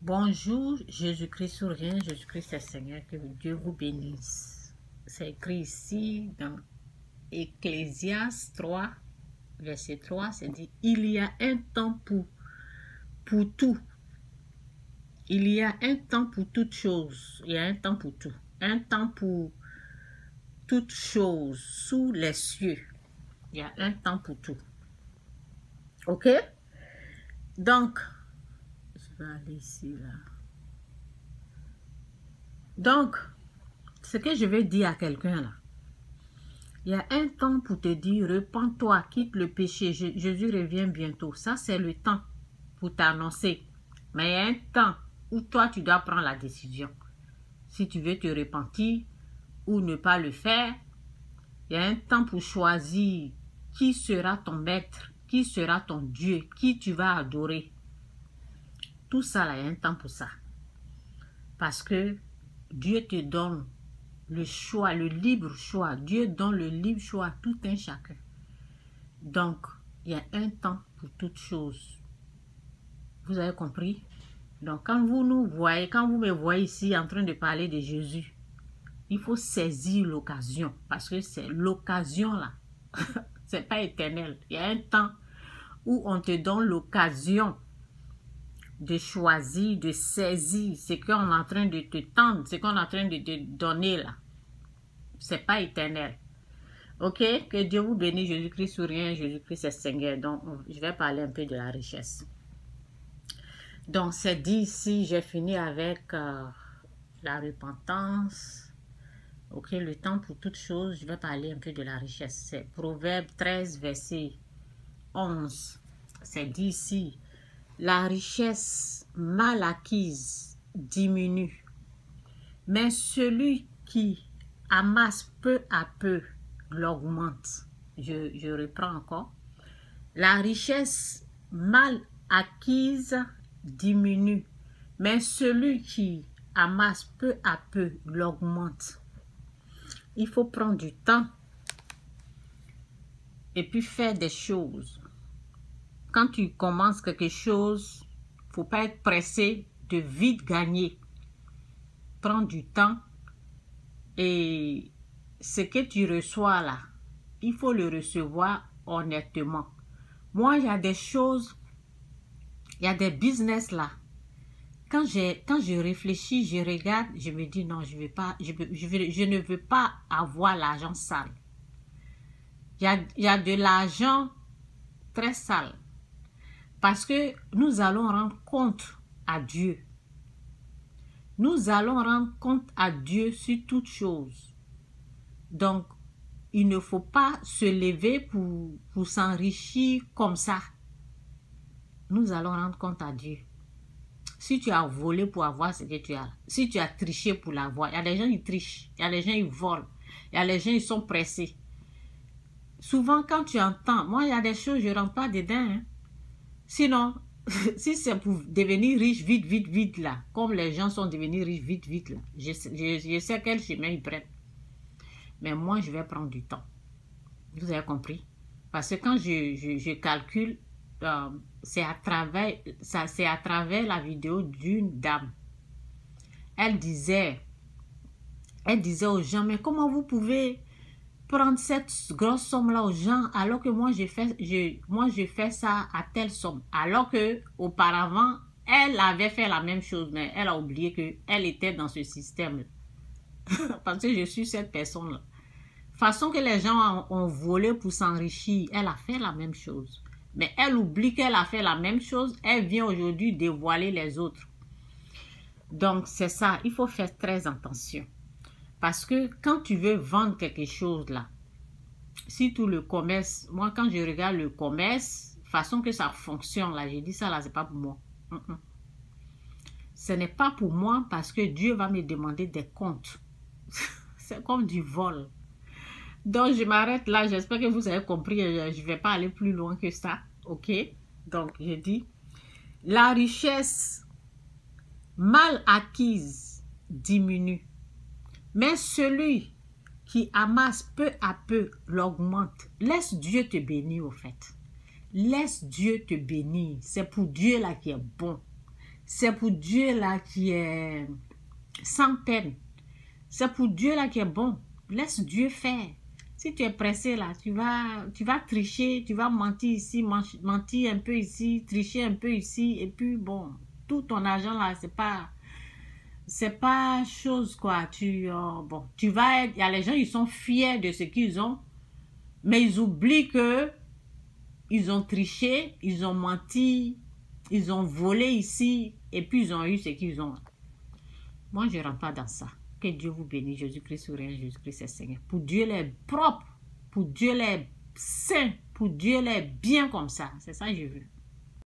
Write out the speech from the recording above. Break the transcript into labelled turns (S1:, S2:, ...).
S1: Bonjour, Jésus-Christ souverain, Jésus-Christ est Seigneur, que Dieu vous bénisse. C'est écrit ici dans Ecclésiaste 3, verset 3, c'est dit, il y a un temps pour tout. Il y a un temps pour toute chose. Il y a un temps pour tout. Un temps pour toute chose sous les cieux. Il y a un temps pour tout. Ok? Donc, je vais aller ici, là. Donc, ce que je vais dire à quelqu'un là, il y a un temps pour te dire, repens-toi, quitte le péché, Jésus revient bientôt. Ça, c'est le temps pour t'annoncer. Mais il y a un temps où toi, tu dois prendre la décision. Si tu veux te repentir ou ne pas le faire, il y a un temps pour choisir qui sera ton maître, qui sera ton Dieu, qui tu vas adorer. Tout ça, là, il y a un temps pour ça. Parce que Dieu te donne le choix, le libre choix. Dieu donne le libre choix à tout un chacun. Donc, il y a un temps pour toute chose. Vous avez compris? Donc, quand vous nous voyez, quand vous me voyez ici en train de parler de Jésus, il faut saisir l'occasion. Parce que c'est l'occasion là. C'est pas éternel. Il y a un temps où on te donne l'occasion de choisir, de saisir ce qu'on est en train de te tendre, ce qu'on est en train de te donner là. C'est pas éternel. Ok? Que Dieu vous bénisse, Jésus-Christ souverain, Jésus-Christ est Seigneur. Donc, je vais parler un peu de la richesse. Donc, c'est dit ici, j'ai fini avec la repentance. Ok, le temps pour toute chose, je vais parler un peu de la richesse. C'est Proverbe 13, verset 11. C'est dit ici, la richesse mal acquise diminue, mais celui qui amasse peu à peu l'augmente. Je reprends encore. La richesse mal acquise diminue, mais celui qui amasse peu à peu l'augmente. Il faut prendre du temps et puis faire des choses. Quand tu commences quelque chose, il ne faut pas être pressé de vite gagner. Prends du temps et ce que tu reçois là, il faut le recevoir honnêtement. Moi, il y a des choses, il y a des business là. Quand je réfléchis, je regarde, je me dis non, je ne veux pas avoir l'argent sale. Il y a de l'argent très sale. Parce que nous allons rendre compte à Dieu. Nous allons rendre compte à Dieu sur toutes choses. Donc, il ne faut pas se lever pour s'enrichir comme ça. Nous allons rendre compte à Dieu. Si tu as volé pour avoir ce que tu as, si tu as triché pour l'avoir, il y a des gens qui trichent, il y a des gens qui volent, il y a des gens qui sont pressés. Souvent, quand tu entends, moi, il y a des choses, je ne rentre pas dedans. Hein. Sinon, si c'est pour devenir riche vite, vite, vite, là, comme les gens sont devenus riches vite, vite, là, je sais quel chemin ils prennent. Mais moi, je vais prendre du temps. Vous avez compris? Parce que quand je calcule, c'est à travers la vidéo d'une dame. Elle disait aux gens, mais comment vous pouvez prendre cette grosse somme-là aux gens alors que moi, je fais ça à telle somme. Alors que auparavant, elle avait fait la même chose, mais elle a oublié qu'elle était dans ce système. Parce que je suis cette personne-là. Façon que les gens ont volé pour s'enrichir, elle a fait la même chose. Mais elle oublie qu'elle a fait la même chose. Elle vient aujourd'hui dévoiler les autres. Donc, c'est ça. Il faut faire très attention. Parce que quand tu veux vendre quelque chose là, si tout le commerce, moi quand je regarde le commerce, façon que ça fonctionne là, j'ai dit ça là, c'est pas pour moi. Ce n'est pas pour moi parce que Dieu va me demander des comptes. C'est comme du vol. Donc je m'arrête là, j'espère que vous avez compris, je ne vais pas aller plus loin que ça, ok? Donc je dis, la richesse mal acquise diminue. Mais celui qui amasse peu à peu l'augmente. Laisse Dieu te bénir au fait. Laisse Dieu te bénir. C'est pour Dieu là qui est bon. C'est pour Dieu là qui est sans peine. C'est pour Dieu là qui est bon. Laisse Dieu faire. Si tu es pressé là, tu vas tricher, tu vas mentir ici, mentir un peu ici, tricher un peu ici, et puis bon, tout ton argent là, c'est pas chose quoi. Bon, tu vas être, il y a les gens, ils sont fiers de ce qu'ils ont, mais ils oublient que ils ont triché, ils ont menti, ils ont volé ici, et puis ils ont eu ce qu'ils ont. Moi, je ne rentre pas dans ça. Que Dieu vous bénisse, Jésus-Christ souverain, Jésus-Christ est Seigneur. Pour Dieu, les propre, pour Dieu, les saint, pour Dieu, les bien comme ça. C'est ça que je veux.